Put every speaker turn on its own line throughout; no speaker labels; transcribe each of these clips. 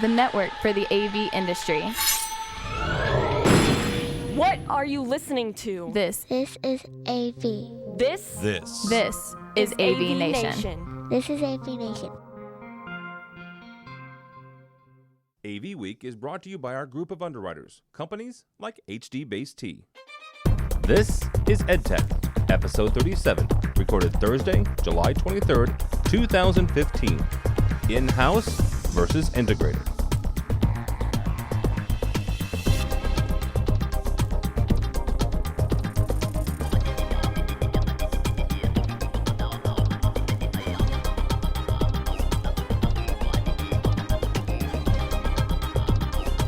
the network for the AV industry.
What are you listening to?
This
is AV.
This
is AVNation.
This is AVNation.
AV Week is brought to you by our group of underwriters, companies like HD Base T. This is EdTech, episode 37, recorded Thursday, July 23rd, 2015. In-house versus Integrators.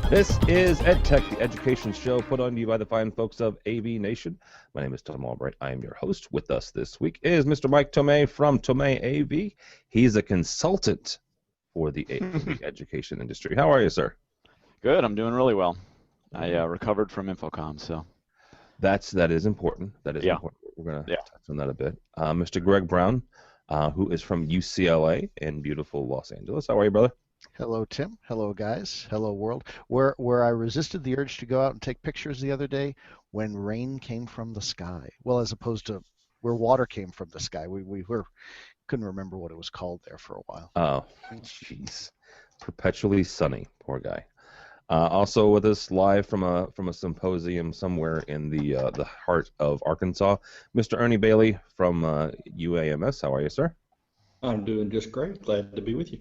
This is EdTech, the education show put on to you by the fine folks of AVNation. My name is Tom Albright. I am your host. With us this week is Mr. Mike Tomei from Tomei AV. He's a consultant for the AV education industry. How are you, sir?
Good. I'm doing really well. I recovered from InfoComm, so.
That is important. That is important. We're going to touch on that a bit. Mr. Greg Brown, who is from UCLA in beautiful Los Angeles. How are you, brother?
Hello, Tim. Hello, guys. Hello, world. Where I resisted the urge to go out and take pictures the other day when rain came from the sky. Well, as opposed to where water came from the sky. We couldn't remember what it was called there for a while.
Oh, jeez. Perpetually sunny. Poor guy. Also with us live from a symposium somewhere in the heart of Arkansas, Mr. Ernie Bailey from UAMS. How are you, sir?
I'm doing just great. Glad to be with you.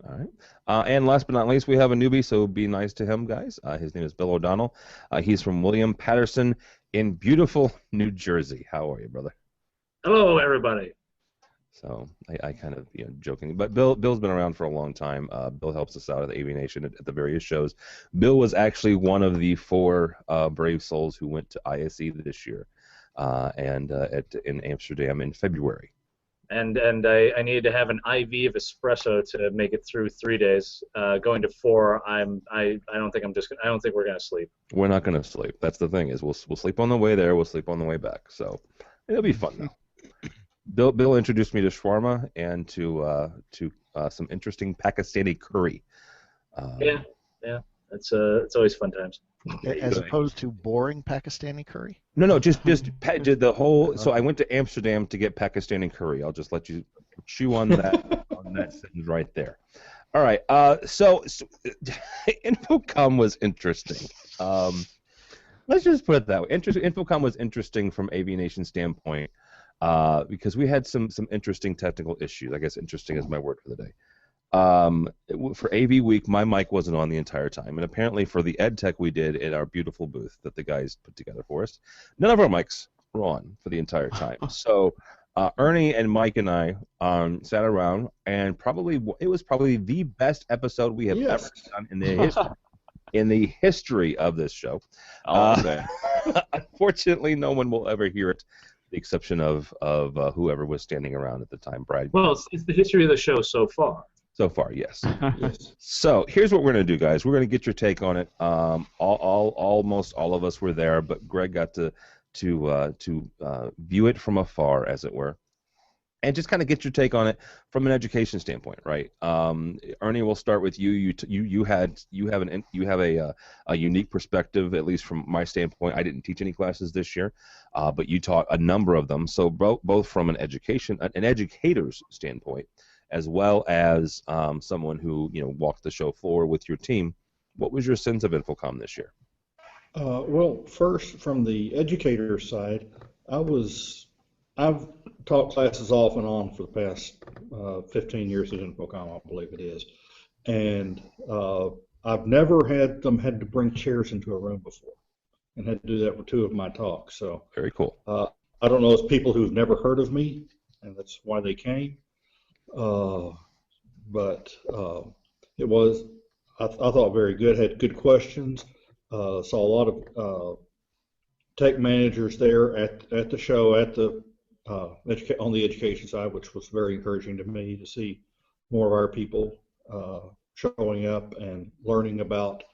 All right. And last but not least, we have a newbie, so be nice to him, guys. His name is Bill O'Donnell. He's from William Patterson in beautiful New Jersey. How are you, brother?
Hello, everybody.
So I kind of joking, but Bill's been around for a long time. Bill helps us out at the AVNation at the various shows. Bill was actually one of the 4 brave souls who went to ISE this year, in Amsterdam in February.
And I needed to have an IV of espresso to make it through 3 days. Going to 4, I don't think we're gonna sleep.
We're not gonna sleep. That's the thing, is we'll sleep on the way there. We'll sleep on the way back. So it'll be fun though. Bill introduced me to shawarma and to some interesting Pakistani curry.
Yeah. It's always fun times.
As opposed to boring Pakistani curry?
No, just did the whole. So I went to Amsterdam to get Pakistani curry. I'll just let you chew on that sentence right there. All right. So InfoComm was interesting. Let's just put it that way. InfoComm was interesting from AVNation standpoint because we had some interesting technical issues. I guess interesting is my word for the day. For AV Week, my mic wasn't on the entire time, and apparently for the EdTech we did in our beautiful booth that the guys put together for us, none of our mics were on for the entire time. So Ernie and Mike and I sat around, and it was probably the best episode we have ever done in the history of this show. Unfortunately, no one will ever hear it, with the exception of whoever was standing around at the time, Brad.
Well, it's the history of the show so far.
So far, yes. So here's what we're going to do, guys. We're going to get your take on it. Almost all of us were there, but Greg got to view it from afar, as it were, and just kind of get your take on it from an education standpoint, right? Ernie, we'll start with you. You have a unique perspective, at least from my standpoint. I didn't teach any classes this year, but you taught a number of them. So both from an educator's standpoint, as well as someone who walked the show floor with your team. What was your sense of InfoComm this year?
Well, first, from the educator side, I've taught classes off and on for the past 15 years at InfoComm, I believe it is, and I've never had to bring chairs into a room before, and had to do that for 2 of my talks. So
very cool.
I don't know, it's people who've never heard of me, and that's why they came. But it was, I thought, very good. Had good questions. Saw a lot of tech managers there at the show on the education side, which was very encouraging to me to see more of our people showing up and learning about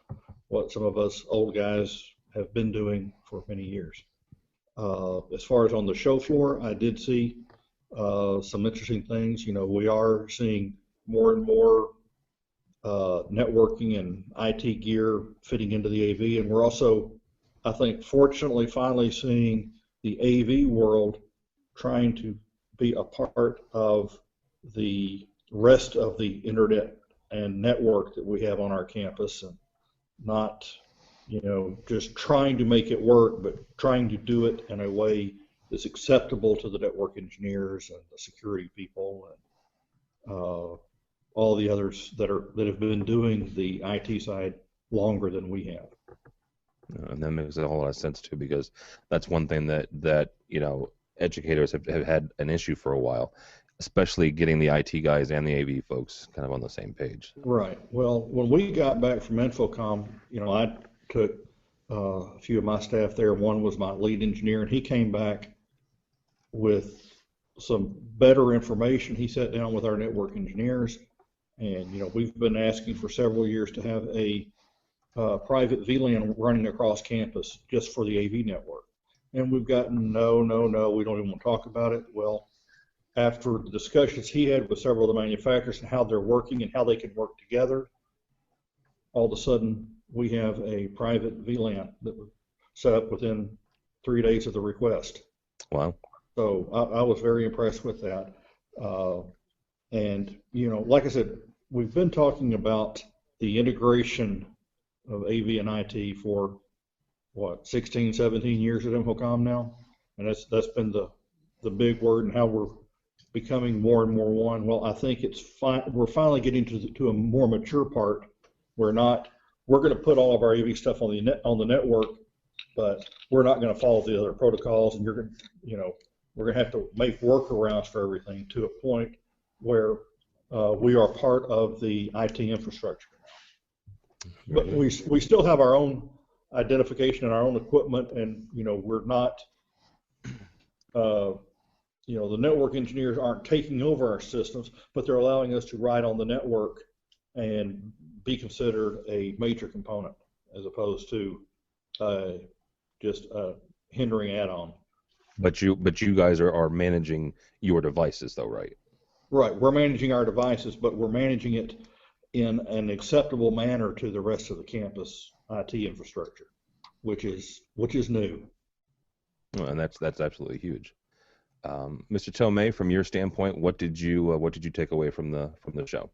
what some of us old guys have been doing for many years. As far as on the show floor, I did see some interesting things. We are seeing more and more networking and IT gear fitting into the AV, and we're also, I think, fortunately finally seeing the AV world trying to be a part of the rest of the internet and network that we have on our campus, and not, just trying to make it work, but trying to do it in a way that's acceptable to the network engineers and the security people and all the others that have been doing the IT side longer than we have.
And that makes a whole lot of sense too, because that's one thing that educators have had an issue for a while, especially getting the IT guys and the AV folks kind of on the same page.
Right. Well, when we got back from InfoComm, I took a few of my staff there. One was my lead engineer, and he came back with some better information. He sat down with our network engineers, and we've been asking for several years to have a private VLAN running across campus just for the AV network. And we've gotten no, we don't even want to talk about it. Well, after the discussions he had with several of the manufacturers and how they're working and how they can work together, all of a sudden we have a private VLAN that was set up within 3 days of the request.
Wow.
So I was very impressed with that. And, like I said, we've been talking about the integration of AV and IT for, 16, 17 years at InfoComm now? And that's been the big word, and how we're becoming more and more one. Well, I think we're finally getting to a more mature part. We're going to put all of our AV stuff on the network, but we're not going to follow the other protocols, and we're going to have to make workarounds for everything to a point where we are part of the IT infrastructure. But we still have our own identification and our own equipment, and we're not, the network engineers aren't taking over our systems, but they're allowing us to ride on the network and be considered a major component, as opposed to just a hindering add-on.
But you guys are managing your devices, though, right?
Right. We're managing our devices, but we're managing it in an acceptable manner to the rest of the campus IT infrastructure, which is new.
Well, and that's absolutely huge. Mr. Tomei, from your standpoint, what did you take away from the show?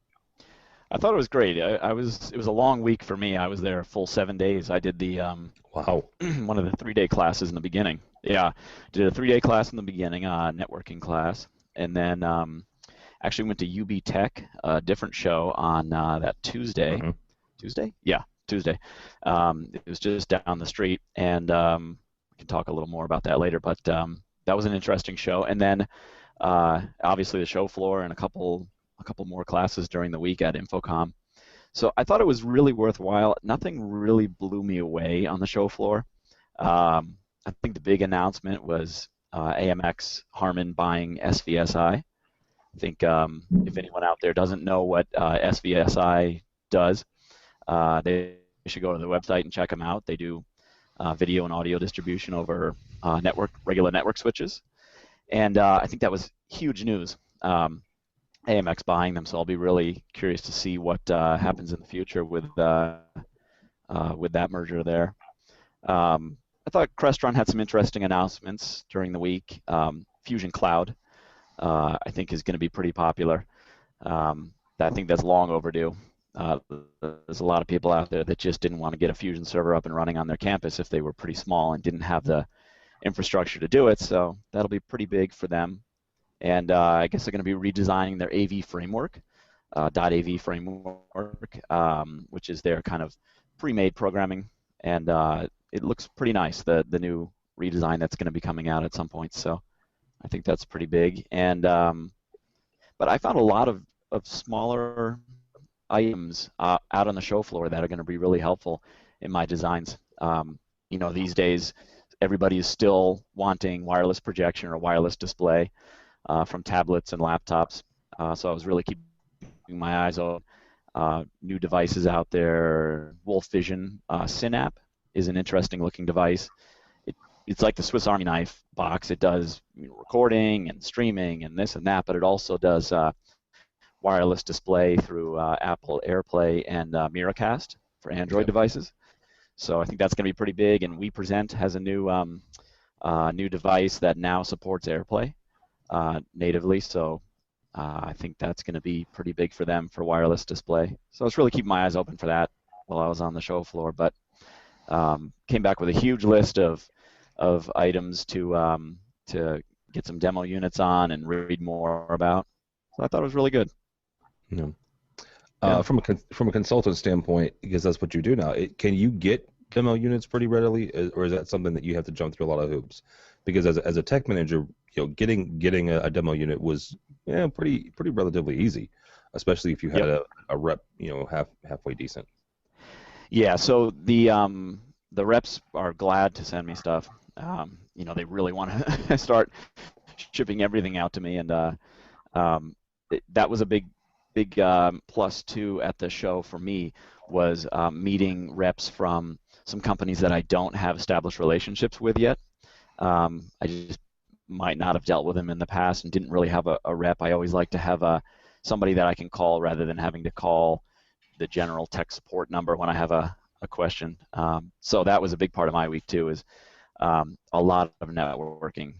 I thought it was great. It was a long week for me. I was there a full 7 days. I did the
wow,
one of the 3-day classes in the beginning. Yeah, did a 3-day class in the beginning, networking class, and then actually went to UB Tech, a different show on that Tuesday.
Mm-hmm.
Tuesday? Yeah, Tuesday. It was just down the street, and we can talk a little more about that later. But that was an interesting show. And then obviously the show floor and a couple more classes during the week at InfoComm. So I thought it was really worthwhile. Nothing really blew me away on the show floor. I think the big announcement was AMX Harman buying SVSI. I think if anyone out there doesn't know what SVSI does, they should go to the website and check them out. They do video and audio distribution over regular network switches. And I think that was huge news. AMX buying them, so I'll be really curious to see what happens in the future with that merger there. I thought Crestron had some interesting announcements during the week. Fusion Cloud, I think, is going to be pretty popular. I think that's long overdue. There's a lot of people out there that just didn't want to get a Fusion server up and running on their campus if they were pretty small and didn't have the infrastructure to do it, so that'll be pretty big for them. And I guess they're going to be redesigning their AV framework, .AV framework, which is their kind of pre-made programming, and it looks pretty nice, the new redesign that's going to be coming out at some point, so I think that's pretty big. And but I found a lot of smaller items out on the show floor that are going to be really helpful in my designs. These days everybody is still wanting wireless projection or wireless display from tablets and laptops, so I was really keeping my eyes on new devices out there. Wolf Vision Synap is an interesting looking device. It's like the Swiss Army knife box. It does recording and streaming and this and that, but it also does wireless display through Apple AirPlay and Miracast for Android devices. So I think that's going to be pretty big. And We Present has a new device that now supports AirPlay natively. So I think that's going to be pretty big for them for wireless display. So I was really keeping my eyes open for that while I was on the show floor. But came back with a huge list of items to get some demo units on and read more about. So I thought it was really good.
Yeah. From a consultant standpoint, because that's what you do now, can you get demo units pretty readily, or is that something that you have to jump through a lot of hoops? Because as a tech manager, getting a demo unit was pretty relatively easy, especially if you had a rep halfway decent.
Yeah. So the reps are glad to send me stuff. They really want to start shipping everything out to me, and that was a big plus too at the show for me, was meeting reps from some companies that I don't have established relationships with yet. I just might not have dealt with them in the past and didn't really have a rep. I always like to have somebody that I can call rather than having to call the general tech support number when I have a question. So that was a big part of my week too, is a lot of networking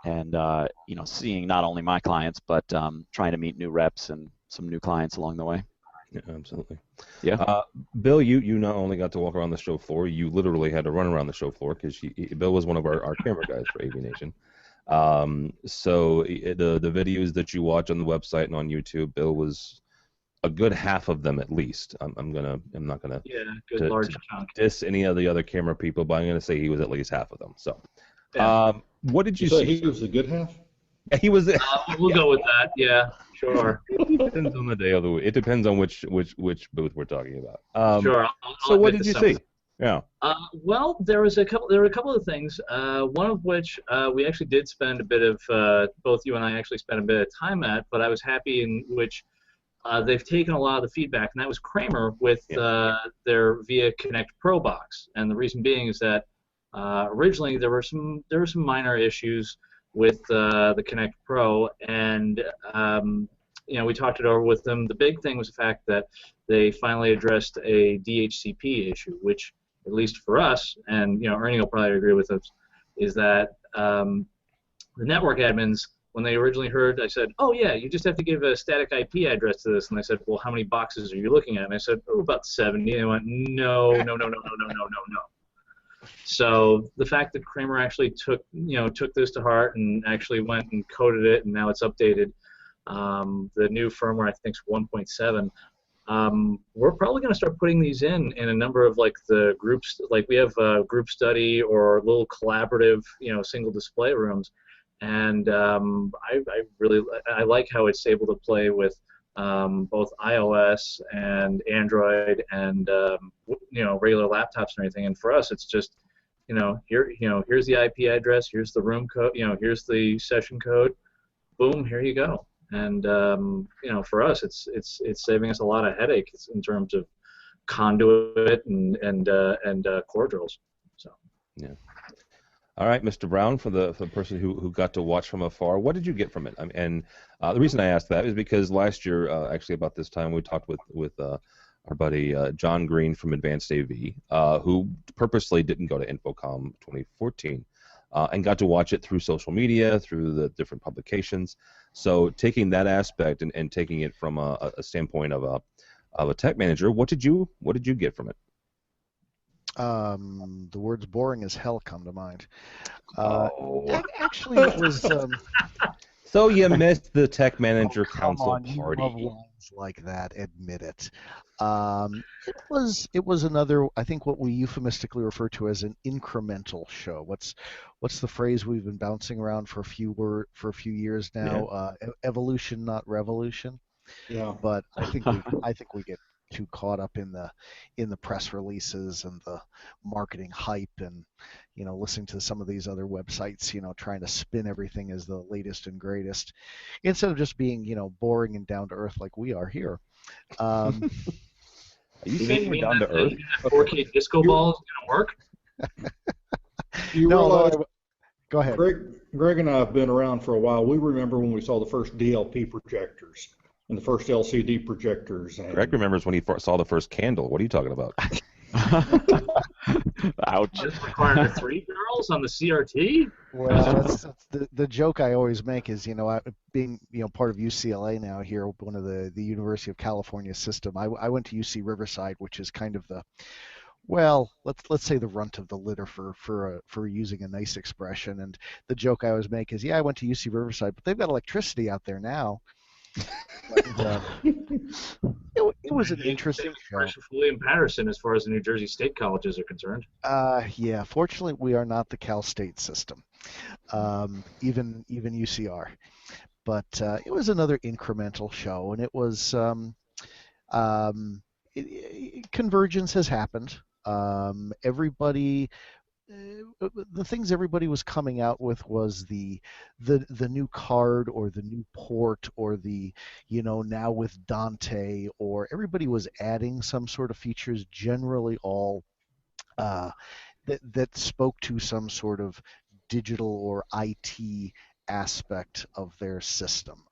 and seeing not only my clients but trying to meet new reps and some new clients along the way.
Yeah, absolutely.
Yeah.
Bill, you not only got to walk around the show floor, you literally had to run around the show floor because Bill was one of our camera guys for AVNation. So the videos that you watch on the website and on YouTube, Bill was a good half of them at least. I'm not gonna
large chunk.
Diss any of the other camera people, but I'm gonna say he was at least half of them. So, what did you
say?
see?
He was a good half.
Yeah, he was.
We'll go with that. Yeah, sure.
It depends on the day of the week. It depends on which booth we're talking about.
Sure.
So what did you see? Yeah.
Well, there were a couple of things. One of which we actually did spend a bit of both you and I actually spent a bit of time at, but I was happy in which they've taken a lot of the feedback, and that was Kramer with their Via Connect Pro box. And the reason being is that originally there were some minor issues with the Connect Pro, and we talked it over with them. The big thing was the fact that they finally addressed a DHCP issue, which, at least for us, and Ernie will probably agree with us, is that the network admins, when they originally heard, I said, oh yeah, you just have to give a static IP address to this, and they said, well, how many boxes are you looking at? And I said, oh, about 70. And they went, no. So the fact that Kramer actually took this to heart and actually went and coded it, and now it's updated. The new firmware, I think, is 1.7. We're probably going to start putting these in a number of the groups. Like we have group study or little collaborative, single display rooms, and I like how it's able to play with both iOS and Android and regular laptops and everything. And for us, it's just here's the IP address, here's the room code, here's the session code, boom, here you go. And for us, it's saving us a lot of headaches in terms of conduit and core drills. So
yeah. All right, Mr. Brown, for the person who got to watch from afar, what did you get from it? And the reason I asked that is because last year, actually about this time, we talked with our buddy John Green from Advanced AV, who purposely didn't go to InfoComm 2014 and got to watch it through social media, through the different publications. So taking that aspect and taking it from a standpoint of a tech manager, what did you get from it?
The words "boring as hell" come to mind. Actually, it was.
So you missed the tech manager council
party.
You
love lines like that. Admit it. It was another. I think what we euphemistically refer to as an incremental show. What's the phrase we've been bouncing around for a few years now? Yeah. Evolution, not revolution.
Yeah.
But I think we get too caught up in the press releases and the marketing hype and listening to some of these other websites trying to spin everything as the latest and greatest instead of just being boring and down to earth like we are here.
Are you saying we're down to earth?
4K disco ball is gonna work?
Go ahead.
Greg and I have been around for a while. We remember when we saw the first DLP projectors. and the first LCD projectors. And
Greg remembers when he saw the first candle. What are you talking about?
Ouch.
This required 3 girls on the CRT?
Well, that's the joke I always make is, being, part of UCLA now here, one of the University of California system. I went to UC Riverside, which is kind of let's say the runt of the litter for using a nice expression. And the joke I always make is, yeah, I went to UC Riverside, but they've got electricity out there now. But, it was an interesting show.
Fully in Patterson as far as the New Jersey State colleges are concerned.
Yeah, fortunately we are not the Cal State system, even UCR. But it was another incremental show, and it was convergence has happened. Everybody. The things everybody was coming out with was the new card or the new port or the now with Dante, or everybody was adding some sort of features, generally all that spoke to some sort of digital or IT aspect of their system.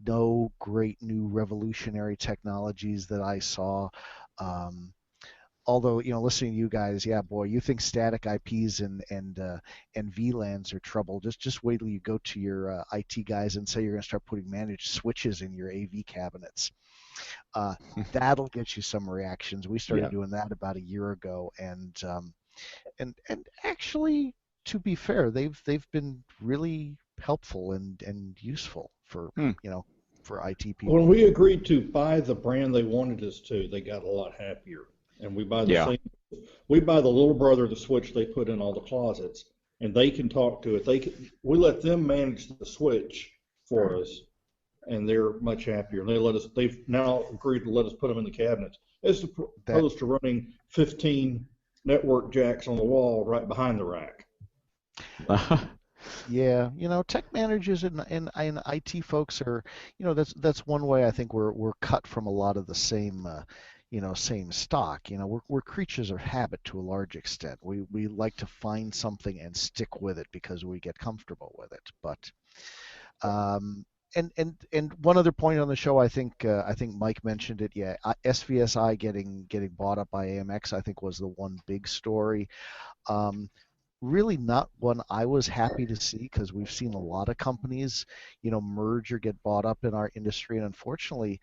No great new revolutionary technologies that I saw. Although, listening to you guys, yeah, boy, you think static IPs and VLANs are trouble. Just wait till you go to your IT guys and say you're going to start putting managed switches in your AV cabinets. That'll get you some reactions. We started doing that about a year ago, and actually, to be fair, they've been really helpful and useful for for IT people.
When we agreed to buy the brand they wanted us to, they got a lot happier. And we buy the we buy the little brother of the switch they put in all the closets, and they can talk to it. We let them manage the switch for us, and they're much happier. And they've now agreed to let us put them in the cabinets, as opposed to running 15 network jacks on the wall right behind the rack.
Yeah, tech managers and IT folks are, that's one way I think we're cut from a lot of the same. Same stock. We're creatures of habit to a large extent. We like to find something and stick with it because we get comfortable with it. But and one other point on the show, I think Mike mentioned it. Yeah, SVSI getting bought up by AMX, I think, was the one big story. Really not one I was happy to see, because we've seen a lot of companies, merge or get bought up in our industry, and unfortunately,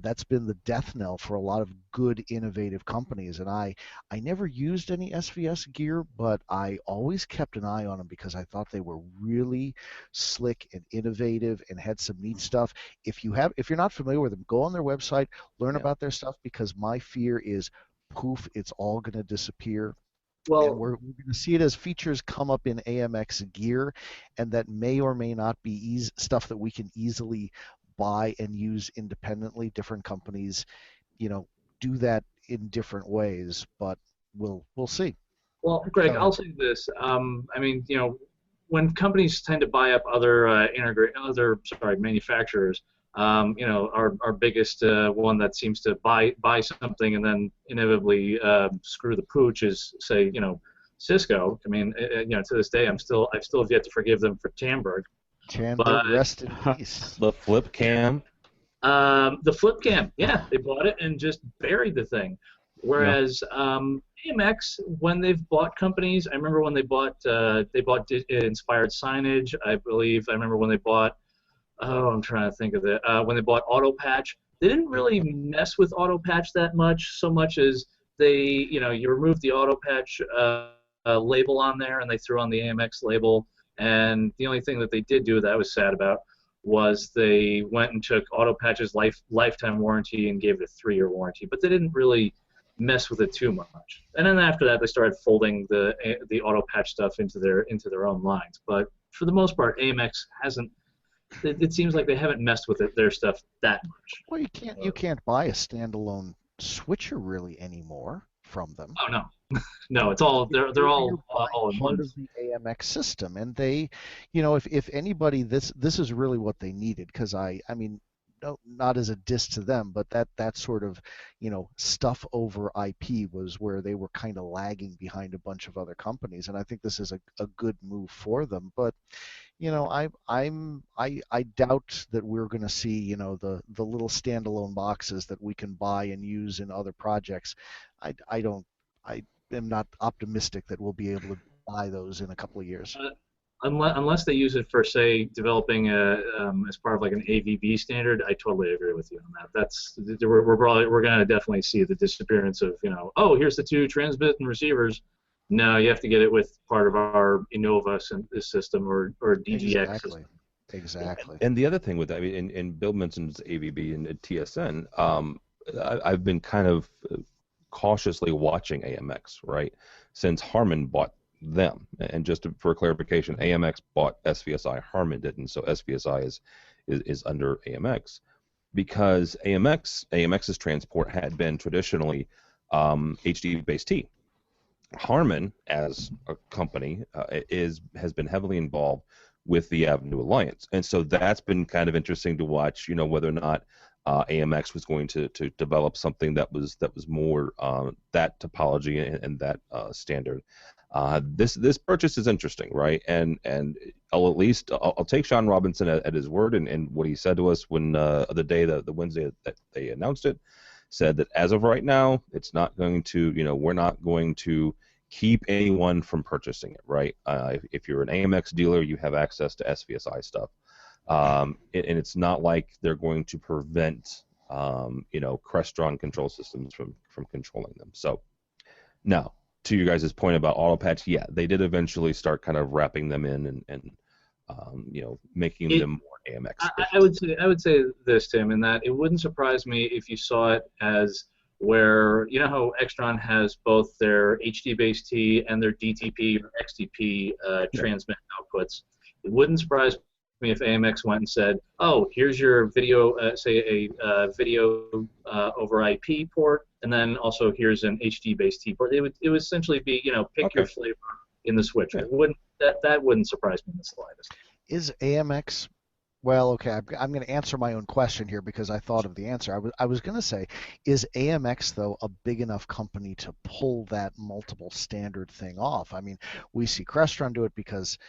that's been the death knell for a lot of good, innovative companies. And I never used any SVS gear, but I always kept an eye on them because I thought they were really slick and innovative and had some neat stuff. If you're not familiar with them, go on their website, learn about their stuff, because my fear is, poof, it's all going to disappear. Well, and we're going to see it as features come up in AMX gear, and that may or may not be stuff that we can easily buy and use independently. Different companies, do that in different ways, but we'll see.
Well, Greg, I'll say this. When companies tend to buy up other manufacturers, our biggest one that seems to buy something and then inevitably screw the pooch is, say, Cisco. To this day, I still have yet to forgive them for Tamberg.
But rest in peace.
The flip cam.
The flip cam, yeah, they bought it and just buried the thing. Whereas AMX, when they've bought companies, I remember when they bought Inspired Signage, I believe. I remember when they bought, I'm trying to think of it. When they bought AutoPatch, they didn't really mess with AutoPatch that much, so much as they, you remove the AutoPatch label on there and they threw on the AMX label. And the only thing that they did do that I was sad about was they went and took AutoPatch's lifetime warranty and gave it a 3-year warranty, but they didn't really mess with it too much. And then after that, they started folding the AutoPatch stuff into their own lines. But for the most part, AMX hasn't. It seems like they haven't messed with their stuff that much.
Well, you can't buy a standalone switcher really anymore from them.
Oh no. No, it's all they're all in one.
Part of the AMX system, and they, if anybody, this is really what they needed, because no, not as a diss to them, but that sort of, stuff over IP was where they were kind of lagging behind a bunch of other companies, and I think this is a good move for them. But I doubt that we're going to see, the little standalone boxes that we can buy and use in other projects. I am not optimistic that we'll be able to buy those in a couple of years.
Unless they use it for, say, developing as part of like an AVB standard, I totally agree with you on that. We're going to definitely see the disappearance of, oh, here's the two transmit and receivers. No, you have to get it with part of our Innova system or DGX system.
Exactly.
And the other thing with that, I mean, and Bill mentions AVB and TSN. I've been kind of cautiously watching AMX, right, since Harman bought them. And just for clarification, AMX bought SVSI, Harman didn't, so SVSI is under AMX, because AMX's transport had been traditionally HD-based T. Harman, as a company, has been heavily involved with the Avenue Alliance, and so that's been kind of interesting to watch. Whether or not AMX was going to develop something that was more that topology and that standard. This purchase is interesting, right? And I'll take Sean Robinson at his word and what he said to us when the Wednesday that they announced it, said that as of right now, it's not going to, we're not going to keep anyone from purchasing it, right? If you're an AMX dealer, you have access to SVSI stuff. And it's not like they're going to prevent, Crestron control systems from controlling them. So now, to you guys' point about AutoPatch, yeah, they did eventually start kind of wrapping them in and making them more AMX.
I would say this, Tim, in that it wouldn't surprise me if you saw it as where, how Extron has both their HD-based T and their DTP or XTP transmit outputs. It wouldn't surprise me if AMX went and said, "Oh, here's your video, say a video over IP port, and then also here's an HD-based T port." It would essentially be, pick your flavor in the switch.
Yeah.
That wouldn't surprise me in the slightest.
Is AMX? Well, okay, I'm going to answer my own question here because I thought of the answer. I was going to say, is AMX, though, a big enough company to pull that multiple standard thing off? I mean, we see Crestron do it because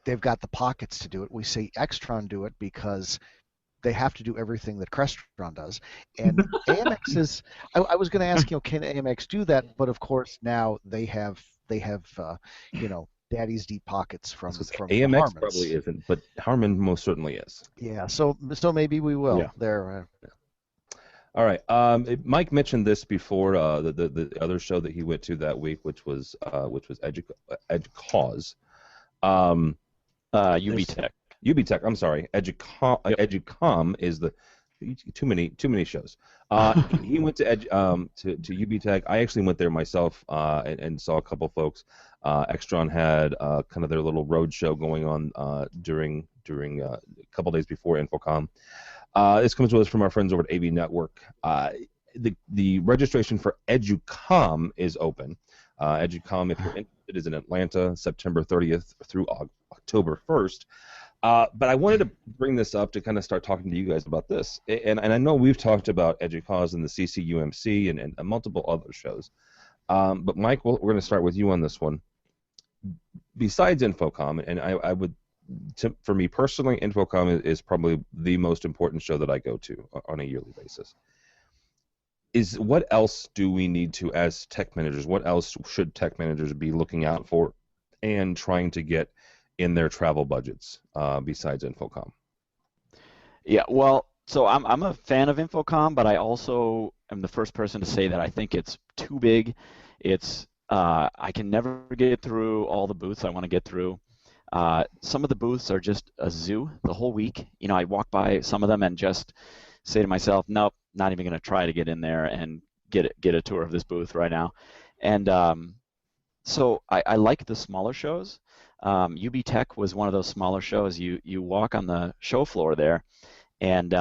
they've got the pockets to do it. We see Extron do it because they have to do everything that Crestron does. And AMX is, I was going to ask, can AMX do that? But of course now they have daddy's deep pockets from
AMX
Harman's.
Probably isn't, but Harman most certainly is.
Yeah, so maybe we will.
Yeah.
There.
All right. Mike mentioned this before the other show that he went to that week, which was EdCause.
UBTech.
UBTech. I'm sorry. EduComm is the too many shows. He went to UBTech. I actually went there myself and saw a couple folks. Extron had kind of their little road show going on during a couple days before InfoComm. This comes to us from our friends over at AV Network. The registration for EduComm is open. EduComm, if you're interested, is in Atlanta, September 30th through October 1st. But I wanted to bring this up to kind of start talking to you guys about this. And I know we've talked about EduCause and the CCUMC and multiple other shows. But Mike, we're going to start with you on this one. Besides InfoComm, and I would, for me personally, InfoComm is probably the most important show that I go to on a yearly basis. What else do we need to, as tech managers, what else should tech managers be looking out for and trying to get in their travel budgets besides InfoComm?
Yeah, well, so I'm a fan of InfoComm, but I also am the first person to say that I think it's too big. I can never get through all the booths I want to get through. Some of the booths are just a zoo the whole week. I walk by some of them and just say to myself, nope, not even going to try to get in there and get a tour of this booth right now. And so I like the smaller shows. UBTech was one of those smaller shows. You walk on the show floor there, and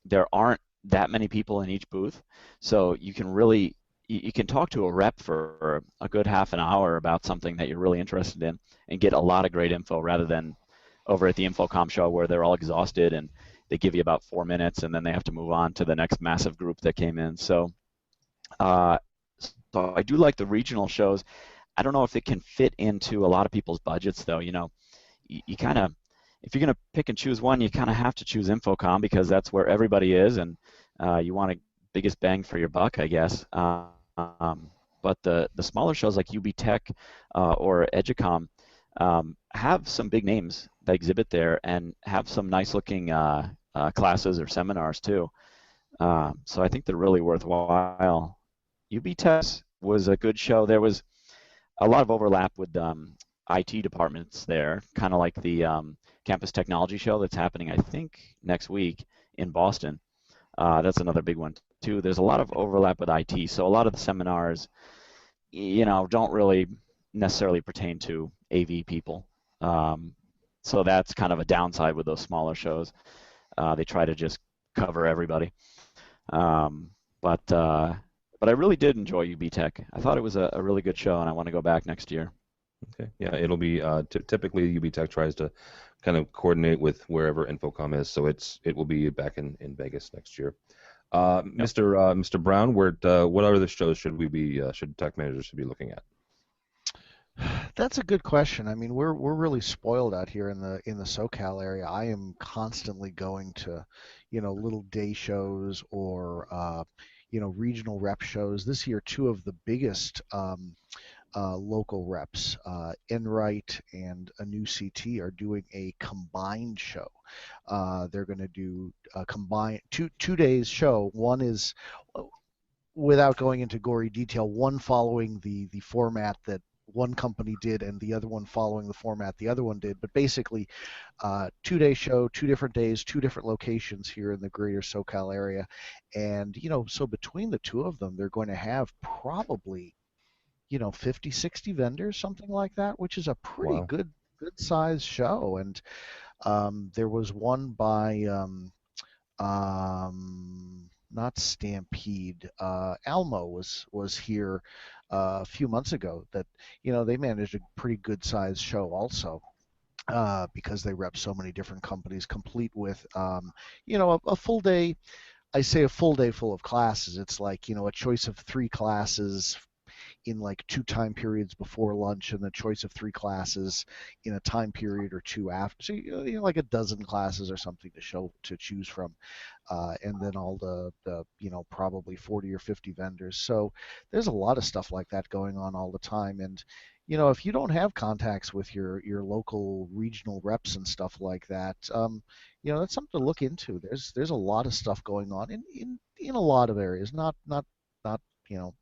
there aren't that many people in each booth, so you can talk to a rep for a good half an hour about something that you're really interested in and get a lot of great info rather than over at the InfoComm show where they're all exhausted and they give you about 4 minutes and then they have to move on to the next massive group that came in. So I do like the regional shows. I don't know if it can fit into a lot of people's budgets, though. you kind of, if you're going to pick and choose one, you kind of have to choose InfoComm because that's where everybody is, and you want a biggest bang for your buck, I guess. But the smaller shows like UBTech or EdUCOM have some big names that exhibit there and have some nice looking classes or seminars too. So I think they're really worthwhile. UBTech was a good show. There was a lot of overlap with IT departments there, kind of like the Campus Technology Show that's happening, I think, next week in Boston. That's another big one too. There's a lot of overlap with IT, so a lot of the seminars, don't really necessarily pertain to AV people. So that's kind of a downside with those smaller shows. They try to just cover everybody. But I really did enjoy UBTech. I thought it was a really good show, and I want to go back next year.
Okay. Yeah, it'll be typically UBTech tries to kind of coordinate with wherever InfoComm is, so it will be back in Vegas next year. Yep. Mr. Brown, what other shows should tech managers be looking at?
That's a good question. I mean, we're really spoiled out here in the SoCal area. I am constantly going to, little day shows or regional rep shows. This year, two of the biggest local reps, Enright and a new CT, are doing a combined show. They're going to do a combined two days show. One is, without going into gory detail, one following the format that one company did and the other one following the format the other one did, but basically 2-day show, 2 different days, 2 different locations here in the greater SoCal area. And so between the two of them, they're going to have probably 50, 60 vendors, something like that, which is a pretty good size show. And there was one by not Stampede, Almo was here a few months ago. That they managed a pretty good sized show also, because they rep so many different companies, complete with a full day. I say a full day full of classes. It's like a choice of 3 classes in like 2 time periods before lunch, and the choice of 3 classes in a time period or 2 after. So like a dozen classes or something to choose from, and then all the probably 40 or 50 vendors. So there's a lot of stuff like that going on all the time. And if you don't have contacts with your local regional reps and stuff like that, that's something to look into. There's a lot of stuff going on in a lot of areas, not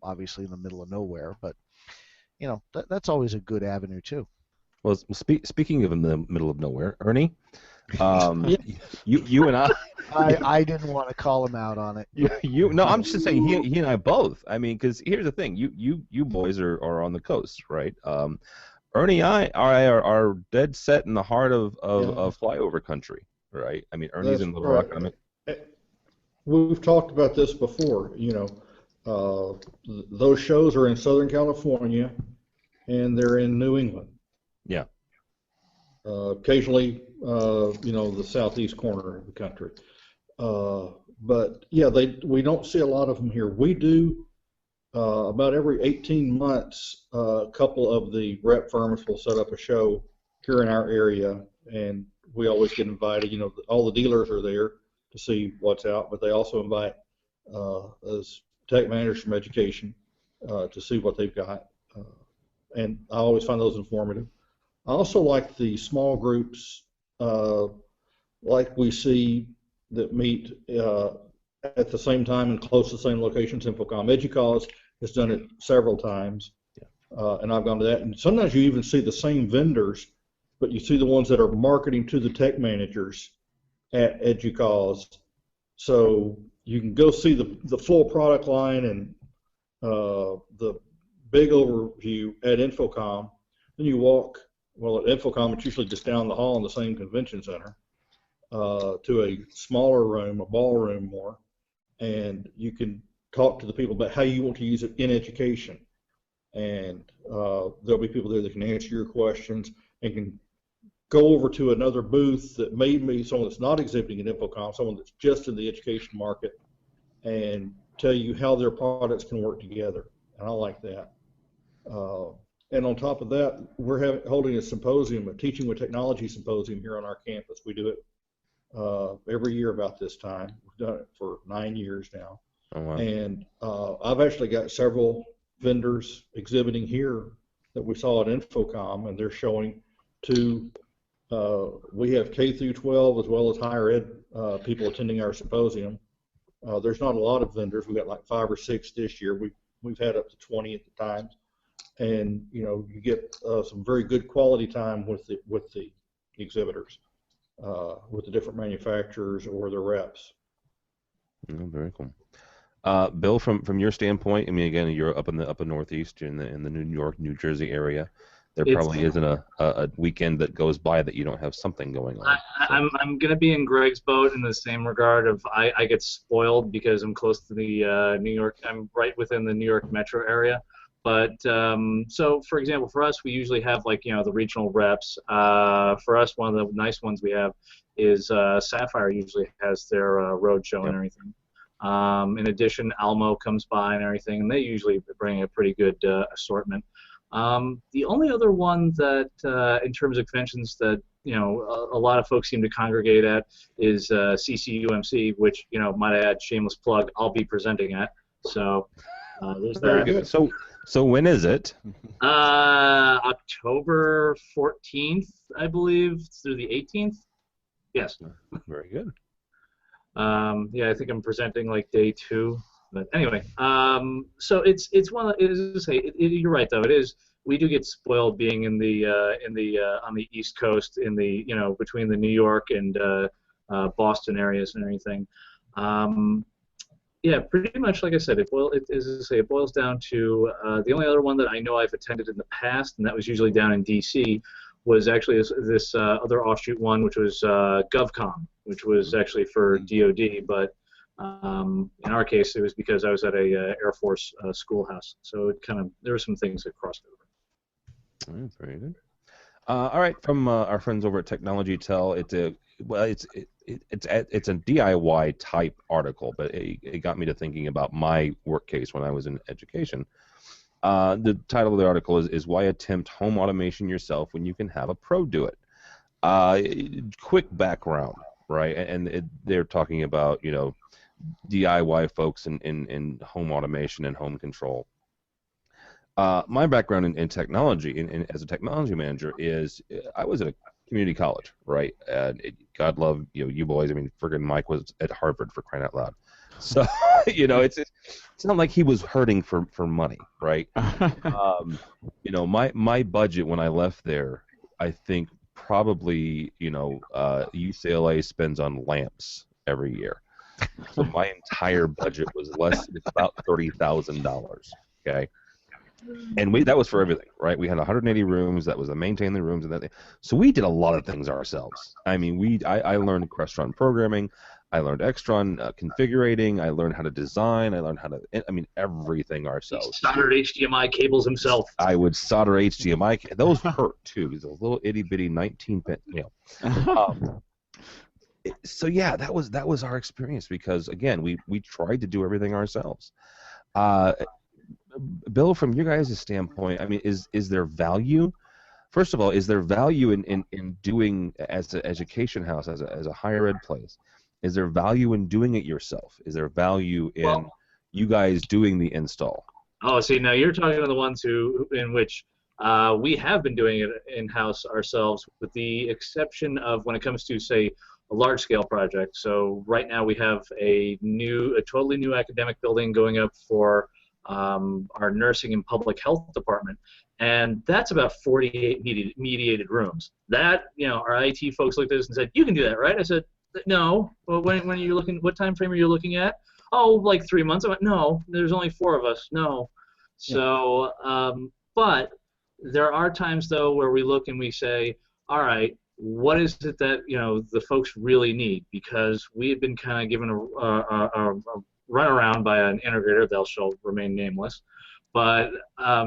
obviously in the middle of nowhere, but that's always a good avenue too.
Well, speaking of in the middle of nowhere, Ernie, you and
I didn't want to call him out on it.
No, I'm just saying he and I both. I mean, because here's the thing, you boys are on the coast, right? Ernie and I are dead set in the heart of flyover country, right? I mean, Ernie's in Little Rock. I mean,
we've talked about this before. Those shows are in Southern California, and they're in New England.
Yeah.
Occasionally, the southeast corner of the country. But yeah, we don't see a lot of them here. We do about every 18 months. A couple of the rep firms will set up a show here in our area, and we always get invited. All the dealers are there to see what's out, but they also invite us tech managers from education to see what they've got, and I always find those informative. I also like the small groups, like we see that meet at the same time and close to the same locations. InfoComm EduCause has done it several times, and I've gone to that. And sometimes you even see the same vendors, but you see the ones that are marketing to the tech managers at EduCause. So you can go see the full product line and the big overview at InfoComm. Then you walk, at InfoComm, it's usually just down the hall in the same convention center, to a smaller room, a ballroom more, and you can talk to the people about how you want to use it in education. And there'll be people there that can answer your questions and can go over to another booth that may be someone that's not exhibiting at InfoComm, someone that's just in the education market, and tell you how their products can work together. And I like that. And on top of that, we're holding a symposium, a Teaching with Technology symposium here on our campus. We do it every year about this time. We've done it for 9 years now.
Oh, wow.
And I've actually got several vendors exhibiting here that we saw at InfoComm, and they're showing to, we have K through 12 as well as higher ed people attending our symposium. There's not a lot of vendors. We've got like 5 or 6 this year. We've had up to 20 at the time. And you get some very good quality time with the exhibitors, with the different manufacturers or the reps.
Oh, very cool. Bill, from your standpoint, I mean, again, you're up in the Northeast, in the New York, New Jersey area. There probably isn't a weekend that goes by that you don't have something going on.
I'm going to be in Greg's boat in the same regard of I get spoiled because I'm close to the New York. I'm right within the New York metro area. But so, for example, for us, we usually have the regional reps. For us, one of the nice ones we have is Sapphire usually has their road show and everything. In addition, Almo comes by and everything, and they usually bring a pretty good assortment. The only other one that, in terms of conventions that a lot of folks seem to congregate at is CCUMC, which might I add, shameless plug, I'll be presenting at. So there's
Very
that.
good. So when is it?
October 14th, I believe, through the 18th. Yes.
Very good.
Yeah, I think I'm presenting like day 2. But anyway, so it's one of you're right though. It is. We do get spoiled being in the on the East Coast, in the between the New York and Boston areas and everything. Yeah, pretty much like I said, it boils down to the only other one that I know I've attended in the past, and that was usually down in D.C., was actually this other offshoot one, which was GovCom, which was actually for DoD, but in our case, it was because I was at a Air Force schoolhouse, so it there were some things that crossed over.
Very good. All right, from our friends over at Technology Tell, it's a DIY type article, but it got me to thinking about my work case when I was in education. The title of the article is Why Attempt Home Automation Yourself When You Can Have a Pro Do It. Quick background, right? And they're talking about DIY folks in home automation and home control. My background in technology, as a technology manager, is I was at a community college, right? God love you boys. I mean, friggin' Mike was at Harvard, for crying out loud. So it's not like he was hurting for money, right? My budget when I left there, I think probably UCLA spends on lamps every year. So my entire budget was it's about $30,000. Okay. And that was for everything, right? We had 180 rooms. That was to maintain the rooms and that. So we did a lot of things ourselves. I mean, I learned Crestron programming. I learned Extron configurating. I learned how to design. I learned how to, everything ourselves.
He soldered HDMI cables himself.
I would solder HDMI. Those hurt too. Those little itty bitty 19-pin. So yeah, that was our experience because again, we tried to do everything ourselves. Bill, from your guys' standpoint, I mean, is there value? First of all, is there value in doing as an education house, as a higher ed place? Is there value in doing it yourself? Is there value in you guys doing the install?
Oh, see, now you're talking to the ones in which we have been doing it in-house ourselves, with the exception of when it comes to, say, a large-scale project. So right now we have a totally new academic building going up for our nursing and public health department, and that's about 48 mediated rooms. That our IT folks looked at us and said, "You can do that, right?" I said, "No." Well, when are you looking? What time frame are you looking at? Oh, like 3 months. I went, "No, there's only 4 of us. No." So, but there are times though where we look and we say, "All right, what is it that the folks really need?" Because we had been kind of given a run around by an integrator. They'll shall remain nameless, but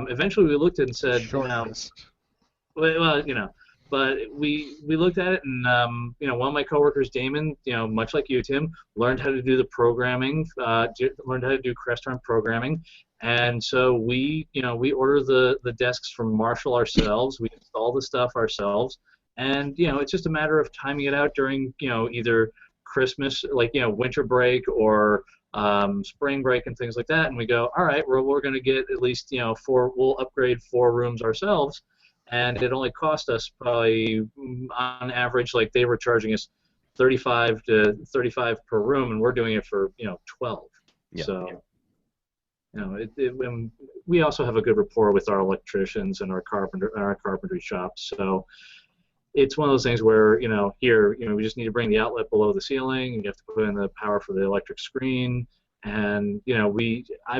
eventually we looked at it and said, but we looked at it and one of my coworkers, Damon, much like you, Tim, learned how to do the programming, learned how to do Crestron programming, And so we order the desks from Marshall ourselves. We install the stuff ourselves, and it's just a matter of timing it out during either Christmas, like winter break, or spring break and things like that. And we go, all right, we're going to get at least we'll upgrade 4 rooms ourselves, and it only cost us probably on average, like they were charging us $35 to $35 per room, and we're doing it for 12.
Yeah.
So. We also have a good rapport with our electricians and our carpentry shops. So it's one of those things where we just need to bring the outlet below the ceiling. You have to put in the power for the electric screen, and I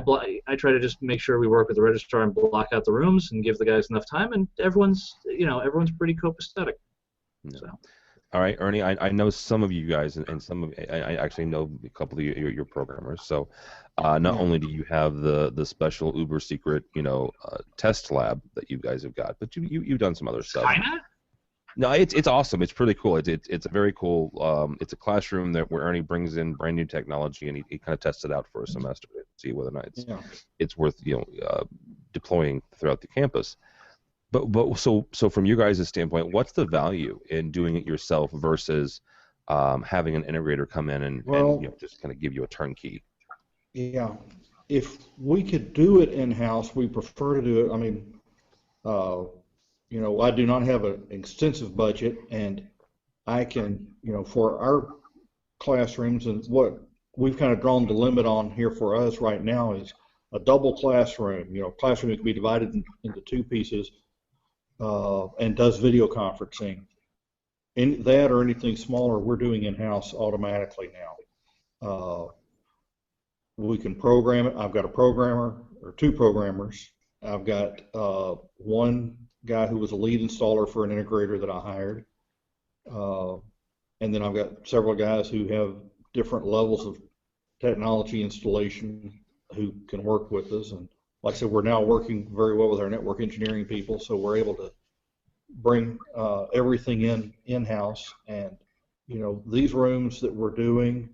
try to just make sure we work with the registrar and block out the rooms and give the guys enough time, and everyone's pretty copacetic.
No.
So.
All right, Ernie, I know some of you guys, and some of I actually know a couple of your programmers. So not only do you have the special uber secret test lab that you guys have got, but you've done some other stuff.
Kinda?
No, it's awesome. It's pretty cool. It's a very cool. It's a classroom where Ernie brings in brand new technology, and he kind of tests it out for a semester to see whether or not it's worth deploying throughout the campus. But so from your guys' standpoint, what's the value in doing it yourself versus having an integrator come in and just kind of give you a turnkey?
Yeah, if we could do it in-house, we prefer to do it. I mean, I do not have an extensive budget, and I can, for our classrooms, and what we've kind of drawn the limit on here for us right now is a double classroom. Classroom that can be divided into 2 pieces. And does video conferencing. That or anything smaller, we're doing in-house automatically now. We can program it. I've got a programmer, or 2 programmers. I've got one guy who was a lead installer for an integrator that I hired. And then I've got several guys who have different levels of technology installation who can work with us. And like I said, we're now working very well with our network engineering people, so we're able to bring everything in-house. And these rooms that we're doing,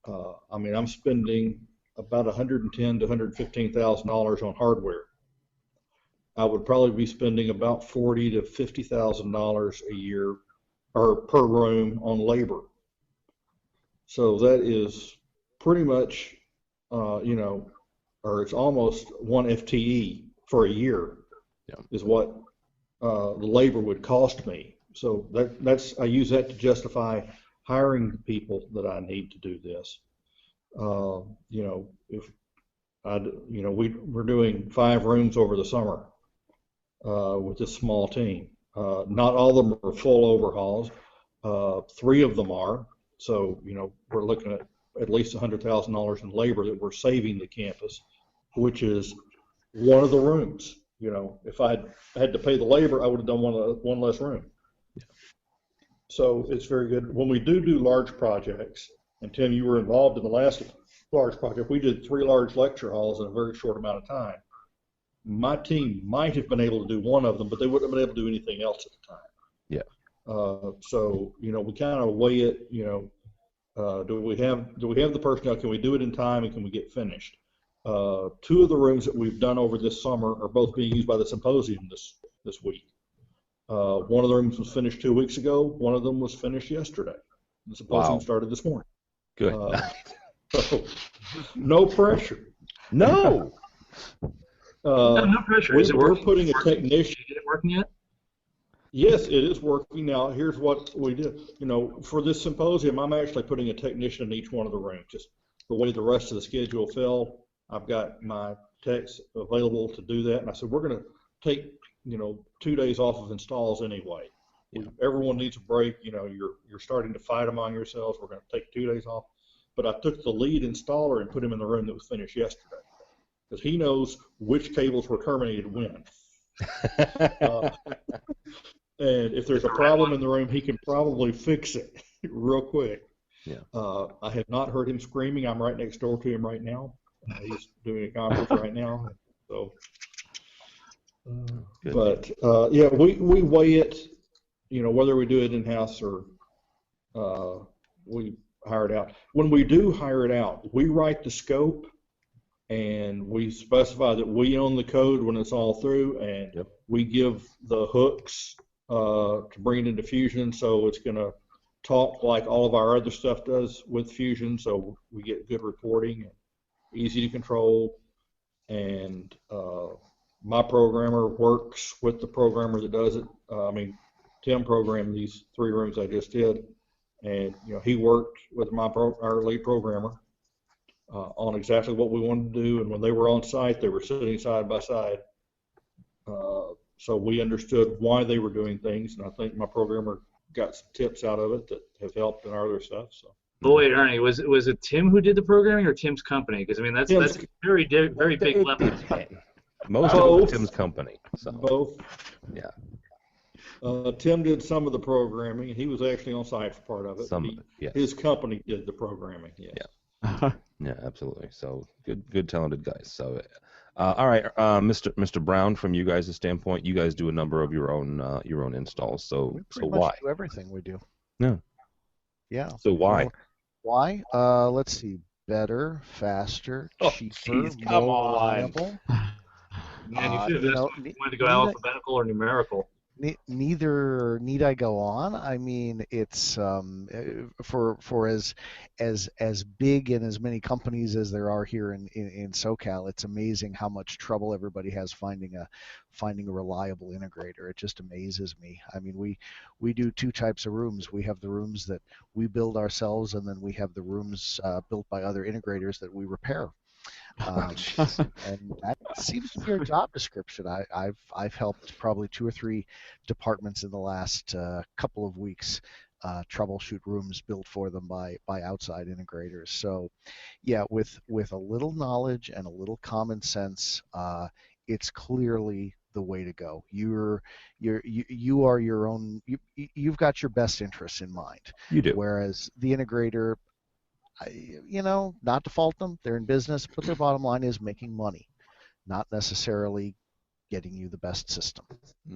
I'm spending about $110,000 to $115,000 on hardware. I would probably be spending about $40,000 to $50,000 a year or per room on labor. So that is pretty much, or it's almost 1 FTE for a year is what the labor would cost me. So I use that to justify hiring the people that I need to do this. We're doing 5 rooms over the summer with this small team. Not all of them are full overhauls. 3 of them are. So we're looking at least $100,000 in labor that we're saving the campus, which is one of the rooms. If I had to pay the labor, I would have done one less room. Yeah. So it's very good. When we do large projects, and Tim, you were involved in the last large project, we did 3 large lecture halls in a very short amount of time. My team might have been able to do one of them, but they wouldn't have been able to do anything else at the time.
Yeah.
So we kind of weigh it. Do we have the personnel? Can we do it in time, and can we get finished? 2 of the rooms that we've done over this summer are both being used by the symposium this week. One of the rooms was finished 2 weeks ago. One of them was finished yesterday. The symposium started this morning.
Good.
So, no pressure.
No.
No pressure. Is it
We're
working?
putting a technician.
Is it working yet?
Yes, it is working now. Here's what we do. For this symposium, I'm actually putting a technician in each one of the rooms. Just the way the rest of the schedule fell, I've got my techs available to do that. And I said, we're going to take, 2 days off of installs anyway. Yeah. Everyone needs a break. You're starting to fight among yourselves. We're going to take 2 days off. But I took the lead installer and put him in the room that was finished yesterday, because he knows which cables were terminated when. And if there's a problem in the room, he can probably fix it real quick.
Yeah.
I have not heard him screaming. I'm right next door to him right now. He's doing a conference right now. So, we weigh it. Whether we do it in house or we hire it out. When we do hire it out, we write the scope, and we specify that we own the code when it's all through, and
Yep.
we give the hooks to bring it into Fusion, so it's going to talk like all of our other stuff does with Fusion, so we get good reporting, and easy to control, and my programmer works with the programmer that does it. Tim programmed these 3 rooms I just did, and he worked with our lead programmer on exactly what we wanted to do, and when they were on site, they were sitting side by side. So we understood why they were doing things, and I think my programmer got some tips out of it that have helped in our other stuff. So.
But wait, Ernie, was it Tim who did the programming or Tim's company? Because that's a very big level.
Most of it was Tim's company. So.
Both.
Yeah.
Tim did some of the programming, and he was actually on site for part of it.
Yes.
His company did the programming. Yes.
Yeah. Yeah, absolutely. So good, talented guys. So, all right, Mr. Brown, from you guys' standpoint, you guys do a number of your own installs. So
We pretty
why?
much do everything we do.
Yeah.
Yeah.
So why?
Why? Let's see. Better, faster, cheaper,
geez,
more
come on.
reliable.
Man, you should have asked if you wanted to go alphabetical or numerical.
Neither need I go on. I mean, it's for as big and as many companies as there are here in SoCal. It's amazing how much trouble everybody has finding a reliable integrator. It just amazes me. I mean, we do 2 types of rooms. We have the rooms that we build ourselves, and then we have the rooms built by other integrators that we repair. And that seems to be our job description. I've helped probably 2 or 3 departments in the last couple of weeks troubleshoot rooms built for them by outside integrators. So, yeah, with a little knowledge and a little common sense, it's clearly the way to go. You are your own. You've got your best interests in mind.
You do.
Whereas the integrator, not to fault them, they're in business, but their bottom line is making money, not necessarily getting you the best system.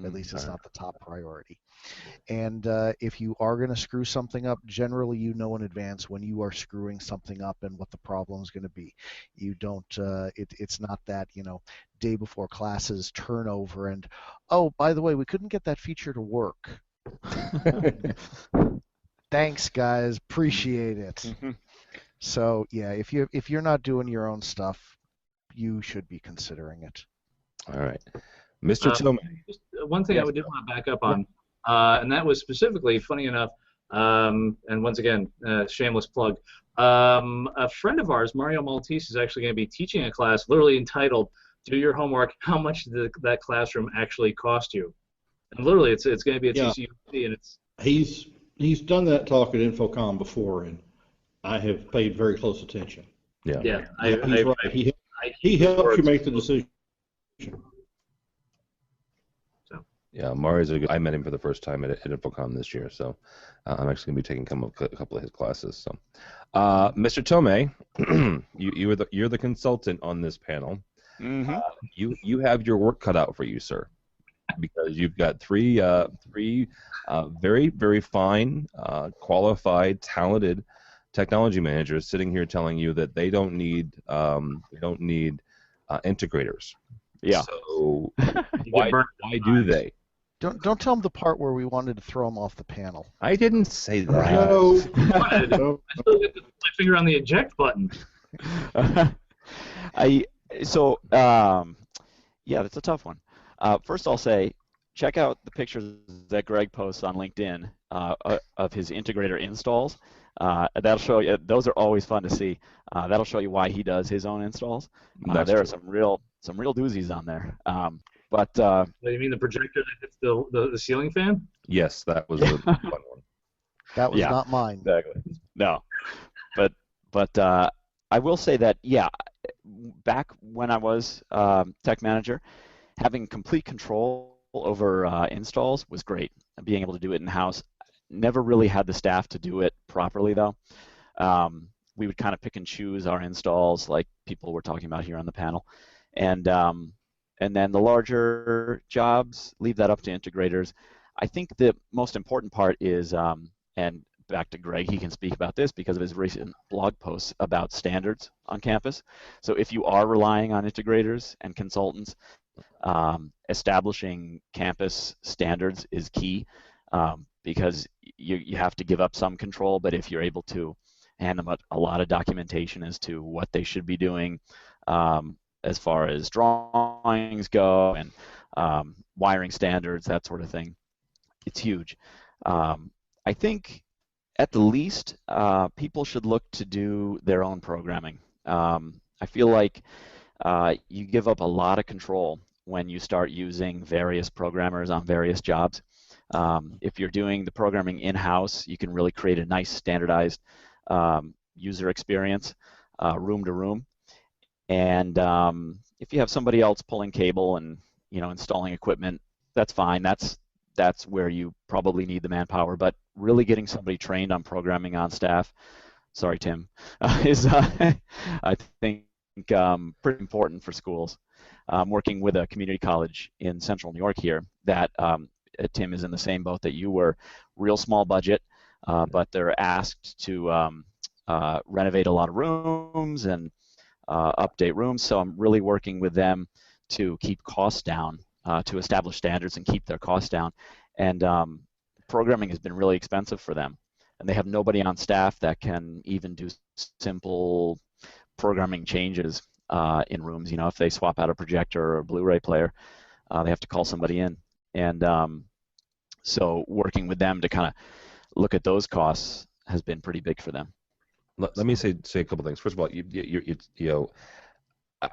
At least it's not the top priority. And if you are going to screw something up, generally you know in advance when you are screwing something up and what the problem is going to be. You don't. It's not that day before classes turnover and, oh, by the way, we couldn't get that feature to work. Thanks, guys. Appreciate it.
Mm-hmm.
So yeah, if you're not doing your own stuff, you should be considering it.
All right, Mr. Tillman.
Just one thing I did want to back up on, and that was specifically, funny enough, and once again, shameless plug. A friend of ours, Mario Maltese, is actually going to be teaching a class literally entitled "Do Your Homework: How much did that classroom actually cost you?" And literally, it's going to be at TCUC, and it's
he's done that talk at InfoComm before, and I have paid very close attention.
Yeah.
Yeah. He helps you make the decision.
So.
Yeah, Mario's I met him for the first time at InfoComm this year, so I'm actually going to be taking a couple of his classes. So, Mr. Tomei, you're the consultant on this panel.
Mm-hmm.
You have your work cut out for you, sir, because you've got three very, very fine, qualified, talented technology managers sitting here telling you that they don't need integrators.
Yeah.
So why do they?
Don't tell them the part where we wanted to throw them off the panel.
I didn't say that.
No.
I still get my finger on the eject button.
Yeah, that's a tough one. First, I'll say, check out the pictures that Greg posts on LinkedIn of his integrator installs. That'll show you. Those are always fun to see. That'll show you why he does his own installs. There are some real doozies on there.
You mean the projector that hits the ceiling fan?
Yes, that was a fun one.
That was not mine.
Exactly. No, but I will say that back when I was tech manager, having complete control over installs was great. Being able to do it in house. Never really had the staff to do it properly though. We would kind of pick and choose our installs, like people were talking about here on the panel, and then the larger jobs, leave that up to integrators. I think the most important part is, and back to Greg, he can speak about this because of his recent blog posts about standards on campus. So if you are relying on integrators and consultants, establishing campus standards is key, because you have to give up some control, but if you're able to hand them a lot of documentation as to what they should be doing, as far as drawings go and wiring standards, that sort of thing, it's huge. I think at the least, people should look to do their own programming. I feel like you give up a lot of control when you start using various programmers on various jobs. If you're doing the programming in-house, you can really create a nice standardized user experience, room to room. And if you have somebody else pulling cable and installing equipment, that's fine. That's where you probably need the manpower. But really getting somebody trained on programming on staff, sorry Tim, is I think pretty important for schools. I'm working with a community college in central New York here that Tim is in the same boat that you were, real small budget, but they're asked to renovate a lot of rooms and update rooms. So I'm really working with them to keep costs down, to establish standards and keep their costs down. And programming has been really expensive for them. And they have nobody on staff that can even do simple programming changes in rooms. If they swap out a projector or a Blu-ray player, they have to call somebody in. And so working with them to kind of look at those costs has been pretty big for them.
Let me say a couple things. First of all,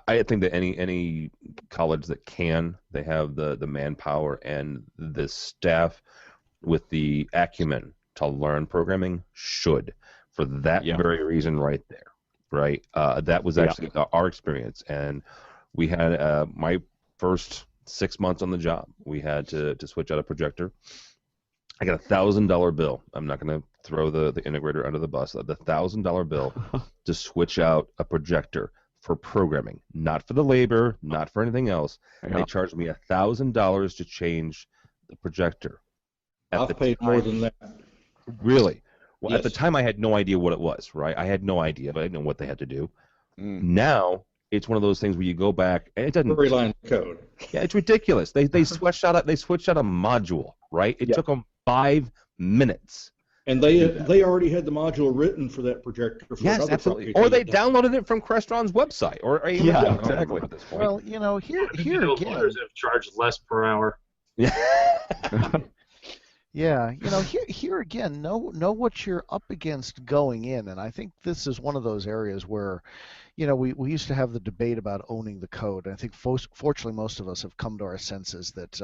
I think that any college that they have the manpower and the staff with the acumen to learn programming should, for that very reason right there, right? That was actually our experience, and we had my first 6 months on the job. We had to switch out a projector. I got $1,000 bill. I'm not going to throw the integrator under the bus. The $1,000 bill to switch out a projector for programming, not for the labor, not for anything else. They charged me $1,000 to change the projector.
I've paid more than that.
Really? Well,
Yes.
At the time, I had no idea what it was, right? I had no idea, but I didn't know what they had to do. Now, it's one of those things where you go back, and it doesn't.
3 lines of code.
Yeah, it's ridiculous. They switched out a module, right? It took them 5 minutes.
And they already had the module written for that projector. For
Yes,
another
absolutely.
project.
Or they downloaded it from Crestron's website, or
exactly.
At this point.
Well, here
Individual
again.
employers have charged less per hour.
Yeah, here again, know what you're up against going in, and I think this is one of those areas where, we used to have the debate about owning the code, and I think fortunately most of us have come to our senses that,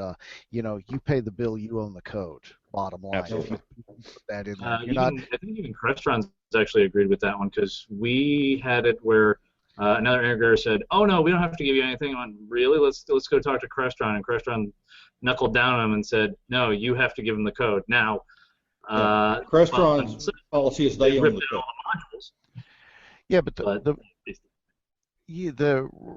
you pay the bill, you own the code. Bottom line,
Absolutely.
if you put that in there,
I think even Crestron's actually agreed with that one, because we had it where another integrator said, "Oh no, we don't have to give you anything." On really, let's go talk to Crestron, and Crestron knuckled down on him and said, "No, you have to give him the code." Now,
Crestron's policy is they own
ripped
the
out
code.
all the modules.
Yeah, but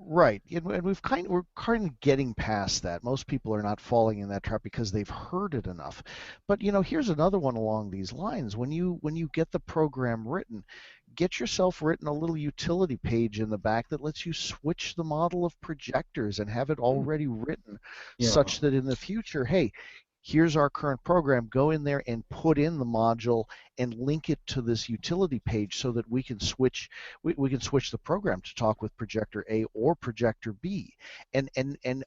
right, and we're kind of getting past that. Most people are not falling in that trap because they've heard it enough. But here's another one along these lines. When you get the program written, get yourself written a little utility page in the back that lets you switch the model of projectors and have it already written, such that in the future, hey, here's our current program, go in there and put in the module and link it to this utility page so that we can switch the program to talk with projector A or projector B, and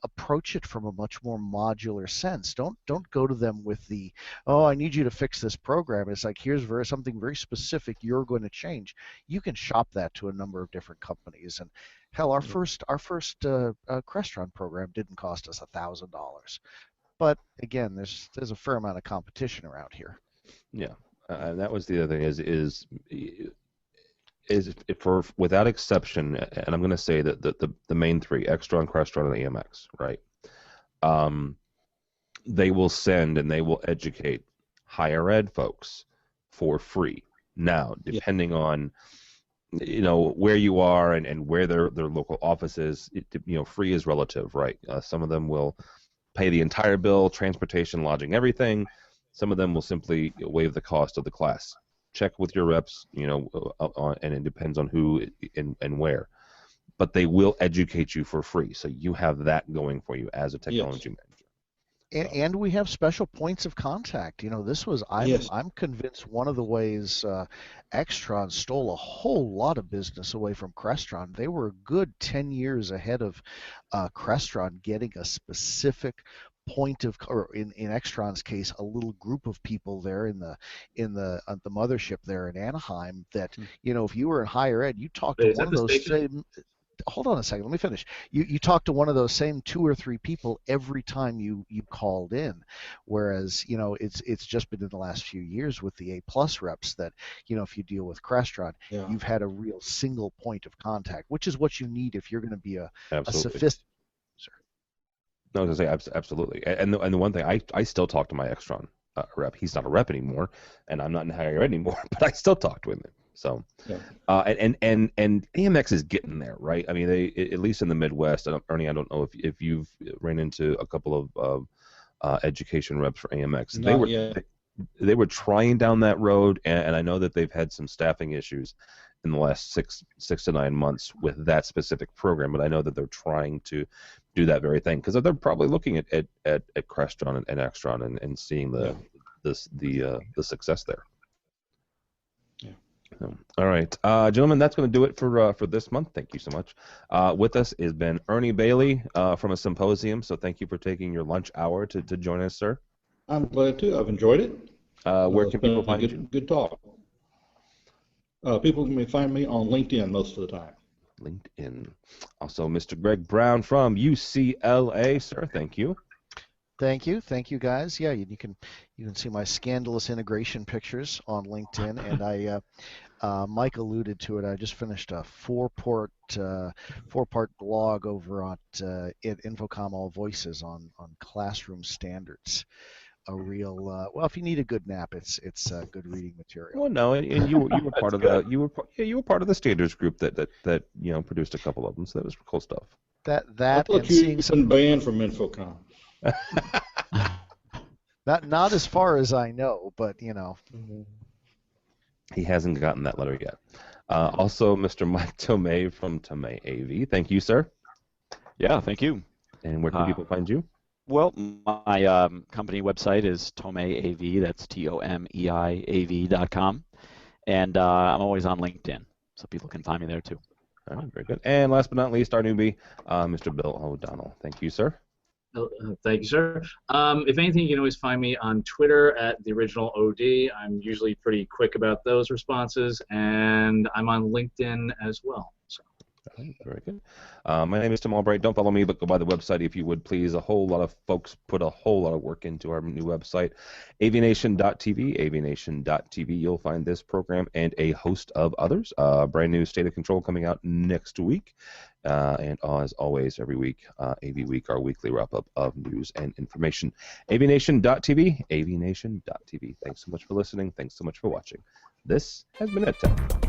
approach it from a much more modular sense. Don't go to them with the, "Oh, I need you to fix this program." It's like, here's something very specific you're going to change. You can shop that to a number of different companies, and hell, our first Crestron program didn't cost us $1,000. But again, there's a fair amount of competition around here.
Yeah, and that was the other thing is for without exception, and I'm going to say that the main three, Extron, Crestron, and AMX, right? They will send and they will educate higher ed folks for free. Now, depending on where you are and where their local office is, free is relative, right? Some of them will pay the entire bill, transportation, lodging, everything. Some of them will simply waive the cost of the class. check with your reps, and it depends on who and where. But they will educate you for free, so you have that going for you as a technology manager.
And we have special points of contact. I'm convinced one of the ways Extron stole a whole lot of business away from Crestron. They were a good 10 years ahead of Crestron getting a specific point of, or in Extron's case, a little group of people there at the mothership there in Anaheim that, if you were in higher ed, you talked to one of those same. Hold on a second. Let me finish. You talk to one of those same 2 or 3 people every time you called in, whereas it's just been in the last few years with the A+ reps that if you deal with Crestron, you've had a real single point of contact, which is what you need if you're going to be a sophisticated user.
No, I was going to say absolutely. And the one thing I still talk to my Extron rep. He's not a rep anymore, and I'm not in higher ed anymore, but I still talk to him. So, and AMX is getting there, right? I mean, they, at least in the Midwest. Ernie, I don't know if you've ran into a couple of education reps for AMX. They were trying down that road, and I know that they've had some staffing issues in the last six to 9 months with that specific program. But I know that they're trying to do that very thing because they're probably looking at Crestron and Extron and seeing the success there. All right, gentlemen, that's going to do it for this month. Thank you so much. With us has been Ernie Bailey from a symposium. So thank you for taking your lunch hour to join us, sir.
I'm glad to. I've enjoyed it.
Where can people find you?
Good talk. People can find me on LinkedIn most of the time.
LinkedIn. Also, Mr. Greg Brown from UCLA, sir. Thank you.
Thank you, guys. Yeah, you can see my scandalous integration pictures on LinkedIn, and Mike alluded to it. I just finished a four-part blog over at InfoComm All Voices on classroom standards. A real well, if you need a good nap, it's good reading material.
Well, no, and you were part of you were part of the standards group that produced a couple of them, so that was cool stuff.
I thought you'd been banned from InfoComm.
Not as far as I know, but
he hasn't gotten that letter yet. Also, Mr. Mike Tomei from Tomei AV. Thank you, sir.
Yeah, thank you.
And where can people find you?
Well, my company website is Tomei AV. That's TOMEIAV.com, and I'm always on LinkedIn, so people can find me there too.
All right, very good. And last but not least, our newbie, Mr. Bill O'Donnell. Thank you, sir.
Thank you, sir. If anything, you can always find me on Twitter at the original OD. I'm usually pretty quick about those responses, and I'm on LinkedIn as well. So.
All right, very good. My name is Tim Albright. Don't follow me, but go by the website if you would, please. A whole lot of folks put a whole lot of work into our new website, AVNation.tv. AVNation.tv. You'll find this program and a host of others. Brand new State of Control coming out next week. And as always, every week, AV Week, our weekly wrap-up of news and information. AVNation.tv. AVNation.tv. Thanks so much for listening. Thanks so much for watching. This has been EdTech.